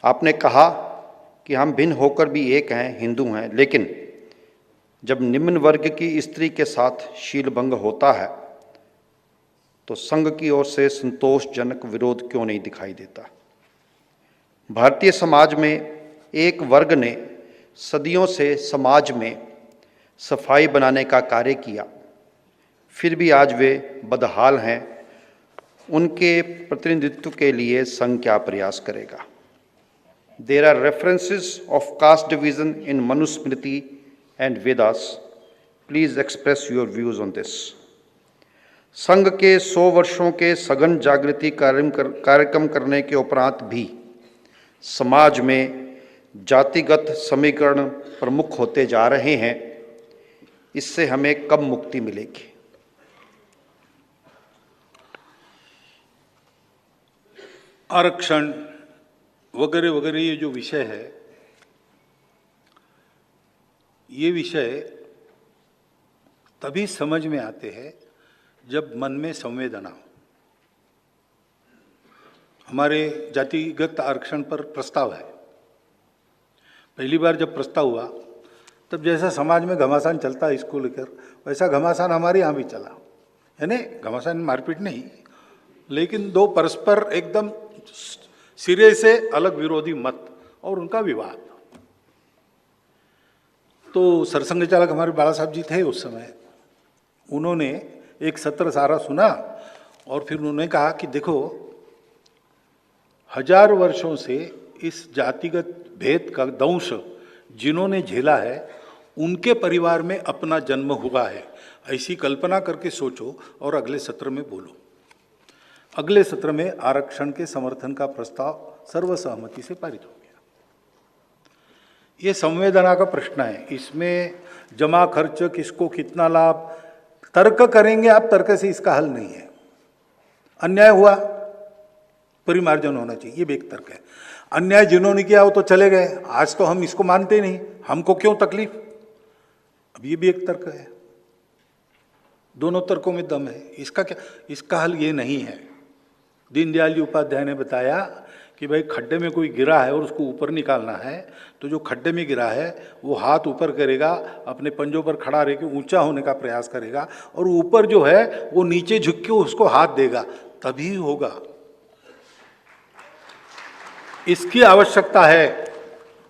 आपने कहा कि हम भिन्न होकर भी एक हैं, हिंदू हैं, लेकिन जब निम्न वर्ग की स्त्री के साथ शीलभंग होता है तो संघ की ओर से संतोषजनक विरोध क्यों नहीं दिखाई देता? भारतीय समाज में एक वर्ग ने सदियों से समाज में सफाई बनाने का कार्य किया, फिर भी आज वे बदहाल हैं। उनके प्रतिनिधित्व के लिए संघ क्या प्रयास करेगा? There are references of caste division in Manusmriti and Vedas. Please express your views on this. संघ के 100 वर्षों के सघन जागृति कार्यक्रम करने के उपरांत भी समाज में जातिगत समीकरण प्रमुख होते जा रहे हैं। इससे हमें कब मुक्ति मिलेगी? आरक्षण वगैरह वगैरह ये जो विषय है, ये विषय तभी समझ में आते हैं जब मन में संवेदना हो। हमारे जातिगत आरक्षण पर प्रस्ताव है। पहली बार जब प्रस्ताव हुआ तब जैसा समाज में घमासान चलता है इसको लेकर, वैसा घमासान हमारे यहाँ भी चला। यानी घमासान मारपीट नहीं, लेकिन दो परस्पर एकदम सिरे से अलग विरोधी मत और उनका विवाद। तो सरसंघ चालक हमारे बाला साहब जी थे उस समय। उन्होंने एक सत्र सारा सुना और फिर उन्होंने कहा कि देखो, 1000 वर्षों से इस जातिगत भेद का दंश जिन्होंने झेला है, उनके परिवार में अपना जन्म हुआ है, ऐसी कल्पना करके सोचो और अगले सत्र में बोलो। अगले सत्र में आरक्षण के समर्थन का प्रस्ताव सर्वसहमति से पारित हो गया। ये संवेदना का प्रश्न है। इसमें जमा खर्च, किसको कितना लाभ, तर्क करेंगे आप, तर्क से इसका हल नहीं है। अन्याय हुआ, परिमार्जन होना चाहिए, ये भी एक तर्क है। अन्याय जिन्होंने किया वो तो चले गए, आज तो हम इसको मानते नहीं, हमको क्यों तकलीफ, अब ये भी एक तर्क है। दोनों तर्कों में दम है। इसका क्या, इसका हल ये नहीं है। दीनदयाल जी उपाध्याय ने बताया कि भाई खड्डे में कोई गिरा है और उसको ऊपर निकालना है, तो जो खड्डे में गिरा है वो हाथ ऊपर करेगा, अपने पंजों पर खड़ा रह के ऊंचा होने का प्रयास करेगा, और ऊपर जो है वो नीचे झुक के उसको हाथ देगा, तभी होगा। इसकी आवश्यकता है।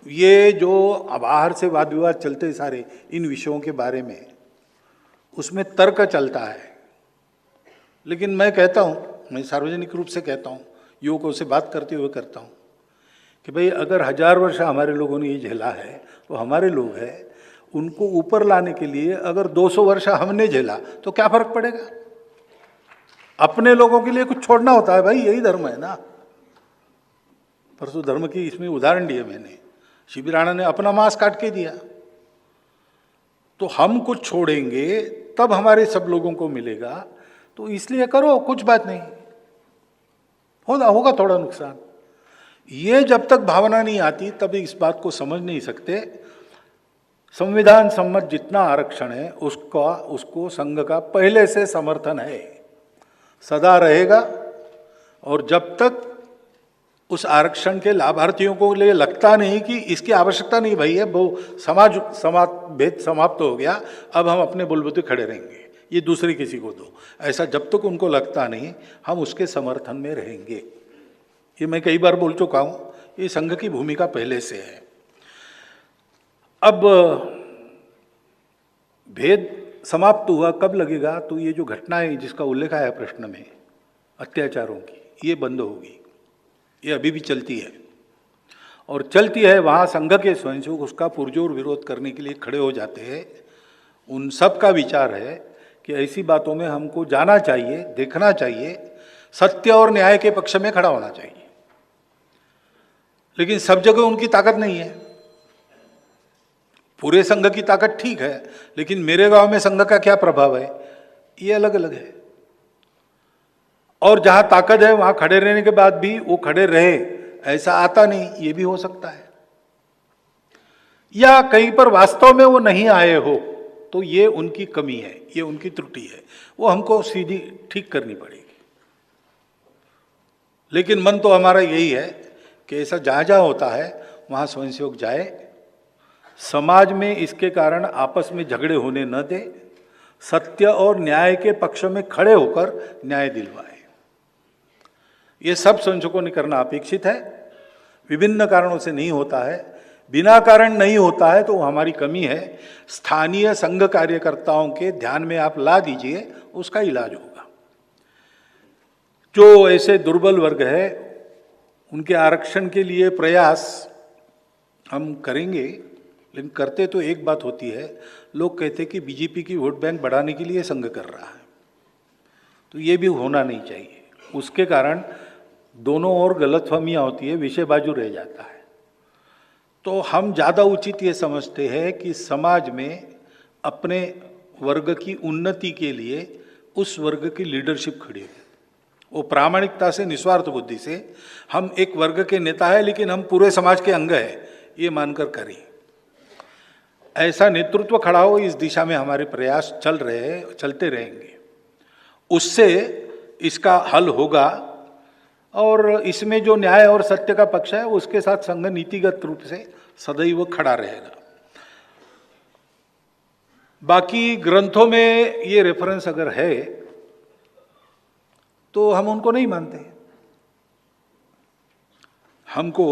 ये जो बाहर से वाद विवाद चलते सारे इन विषयों के बारे में, उसमें तर्क चलता है। लेकिन मैं कहता हूँ, मैं सार्वजनिक रूप से कहता हूँ, युवकों से बात करते हुए करता हूँ कि भाई अगर 1000 वर्ष हमारे लोगों ने ये झेला है, तो हमारे लोग हैं, उनको ऊपर लाने के लिए अगर 200 वर्ष हमने झेला तो क्या फर्क पड़ेगा? अपने लोगों के लिए कुछ छोड़ना होता है भाई, यही धर्म है ना। परसों धर्म की इसमें उदाहरण दिया मैंने, शिबिराणा ने अपना मांस काट के दिया, तो हम कुछ छोड़ेंगे तब हमारे सब लोगों को मिलेगा। तो इसलिए करो, कुछ बात नहीं, होगा थोड़ा नुकसान। ये जब तक भावना नहीं आती तब इस बात को समझ नहीं सकते। संविधान सम्मत जितना आरक्षण है उसको संघ का पहले से समर्थन है, सदा रहेगा। और जब तक उस आरक्षण के लाभार्थियों को लिए लगता नहीं कि इसकी आवश्यकता नहीं भाई है, वो समाज भेद समाप्त हो गया, अब हम अपने बलबूते खड़े रहेंगे, ये दूसरे किसी को दो, ऐसा जब तक उनको लगता नहीं, हम उसके समर्थन में रहेंगे। ये मैं कई बार बोल चुका हूँ, ये संघ की भूमिका पहले से है। अब भेद समाप्त हुआ कब लगेगा? तो ये जो घटनाएं जिसका उल्लेख आया प्रश्न में, अत्याचारों की, ये बंद होगी। ये अभी भी चलती है और चलती है। वहाँ संघ के स्वयंसेवक उसका पुरजोर विरोध करने के लिए खड़े हो जाते हैं। उन सब का विचार है कि ऐसी बातों में हमको जाना चाहिए, देखना चाहिए, सत्य और न्याय के पक्ष में खड़ा होना चाहिए। लेकिन सब जगह उनकी ताकत नहीं है। पूरे संघ की ताकत ठीक है, लेकिन मेरे गांव में संघ का क्या प्रभाव है, ये अलग अलग है। और जहां ताकत है वहां खड़े रहने के बाद भी वो खड़े रहे, ऐसा आता नहीं, ये भी हो सकता है। या कहीं पर वास्तव में वो नहीं आए हो, तो ये उनकी कमी है, ये उनकी त्रुटि है, वो हमको सीधी ठीक करनी पड़ेगी। लेकिन मन तो हमारा यही है कि ऐसा जहाँ जहाँ होता है वहाँ स्वयंसेवक जाए, समाज में इसके कारण आपस में झगड़े होने न दे, सत्य और न्याय के पक्ष में खड़े होकर न्याय दिलवाए। ये सब स्वयंसेवकों ने करना अपेक्षित है। विभिन्न कारणों से नहीं होता है, बिना कारण नहीं होता है तो हमारी कमी है। स्थानीय संघ कार्यकर्ताओं के ध्यान में आप ला दीजिए, उसका इलाज होगा। जो ऐसे दुर्बल वर्ग है उनके आरक्षण के लिए प्रयास हम करेंगे, लेकिन करते तो एक बात होती है, लोग कहते कि बीजेपी की वोट बैंक बढ़ाने के लिए संघ कर रहा है, तो ये भी होना नहीं चाहिए। उसके कारण दोनों ओर गलतफहमियां होती है, विषय बाजू रह जाता है। तो हम ज़्यादा उचित ये समझते हैं कि समाज में अपने वर्ग की उन्नति के लिए उस वर्ग की लीडरशिप खड़ी है, वो प्रामाणिकता से, निस्वार्थ बुद्धि से, हम एक वर्ग के नेता है लेकिन हम पूरे समाज के अंग है, ये मानकर करें। ऐसा नेतृत्व खड़ा हो, इस दिशा में हमारे प्रयास चलते रहेंगे। उससे इसका हल होगा और इसमें जो न्याय और सत्य का पक्ष है उसके साथ संघ नीतिगत रूप से सदैव खड़ा रहेगा। बाकी ग्रंथों में ये रेफरेंस अगर है तो हम उनको नहीं मानते। हमको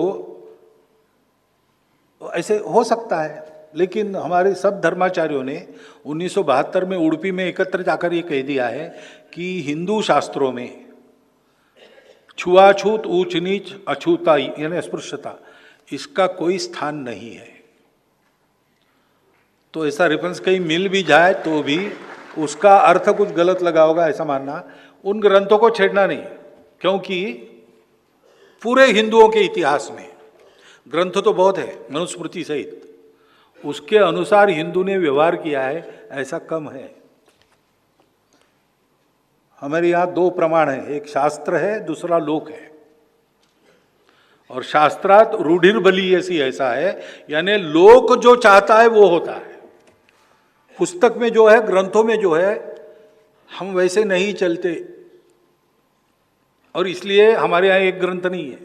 ऐसे हो सकता है, लेकिन हमारे सब धर्माचार्यों ने 1972 में उडुपी में एकत्र जाकर ये कह दिया है कि हिंदू शास्त्रों में छुआछूत, ऊंच नीच, अछूताई यानी अस्पृश्यता, इसका कोई स्थान नहीं है। तो ऐसा रेफरेंस कहीं मिल भी जाए तो भी उसका अर्थ कुछ गलत लगा होगा, ऐसा मानना, उन ग्रंथों को छेड़ना नहीं। क्योंकि पूरे हिंदुओं के इतिहास में ग्रंथ तो बहुत है, मनुस्मृति सहित, उसके अनुसार हिंदू ने व्यवहार किया है ऐसा कम है। हमारे यहाँ दो प्रमाण है, एक शास्त्र है, दूसरा लोक है। और शास्त्रात रूढ़िर्बली ऐसा है, यानी लोक जो चाहता है वो होता है। पुस्तक में जो है, ग्रंथों में जो है, हम वैसे नहीं चलते और इसलिए हमारे यहाँ एक ग्रंथ नहीं है।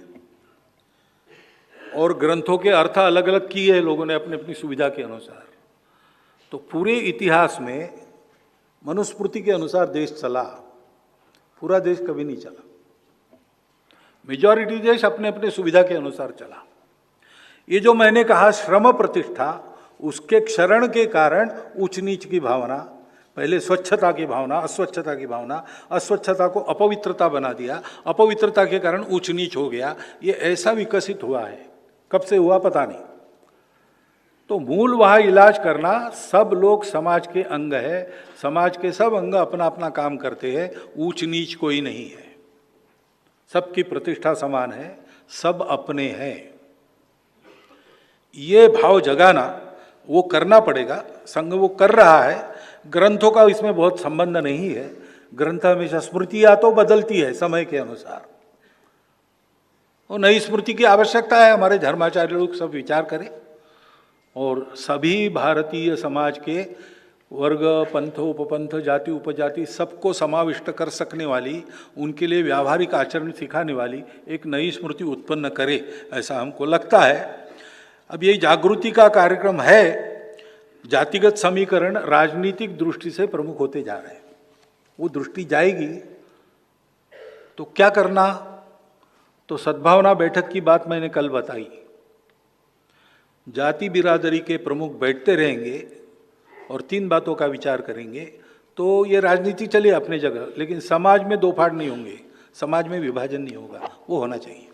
और ग्रंथों के अर्थ अलग अलग किए हैं लोगों ने अपनी अपनी सुविधा के अनुसार। तो पूरे इतिहास में मनुस्मृति के अनुसार देश चला, पूरा देश कभी नहीं चला। मेजॉरिटी देश अपने अपने सुविधा के अनुसार चला। ये जो मैंने कहा श्रम प्रतिष्ठा, उसके क्षरण के कारण ऊंच नीच की भावना, पहले स्वच्छता की भावना, अस्वच्छता की भावना, अस्वच्छता को अपवित्रता बना दिया, अपवित्रता के कारण ऊंच नीच हो गया, ये ऐसा विकसित हुआ है। कब से हुआ पता नहीं। तो मूल वहाँ इलाज करना, सब लोग समाज के अंग है, समाज के सब अंग अपना अपना काम करते हैं, ऊंच नीच कोई नहीं है, सबकी प्रतिष्ठा समान है, सब अपने हैं। ये भाव जगाना वो करना पड़ेगा, संघ वो कर रहा है। ग्रंथों का इसमें बहुत संबंध नहीं है, ग्रंथ हमेशा स्मृतियाँ तो बदलती है समय के अनुसार, और नई स्मृति की आवश्यकता है। हमारे धर्माचार्य लोग सब विचार करें और सभी भारतीय समाज के वर्ग, पंथ, उपपंथ, जाति, उपजाति सबको समाविष्ट कर सकने वाली, उनके लिए व्यावहारिक आचरण सिखाने वाली एक नई स्मृति उत्पन्न करे, ऐसा हमको लगता है। अब ये जागृति का कार्यक्रम है, जातिगत समीकरण राजनीतिक दृष्टि से प्रमुख होते जा रहे हैं। वो दृष्टि जाएगी तो क्या करना, तो सद्भावना बैठक की बात मैंने कल बताई। जाति बिरादरी के प्रमुख बैठते रहेंगे और 3 बातों का विचार करेंगे तो ये राजनीति चले अपने जगह, लेकिन समाज में दो फाड़ नहीं होंगे, समाज में विभाजन नहीं होगा, वो होना चाहिए।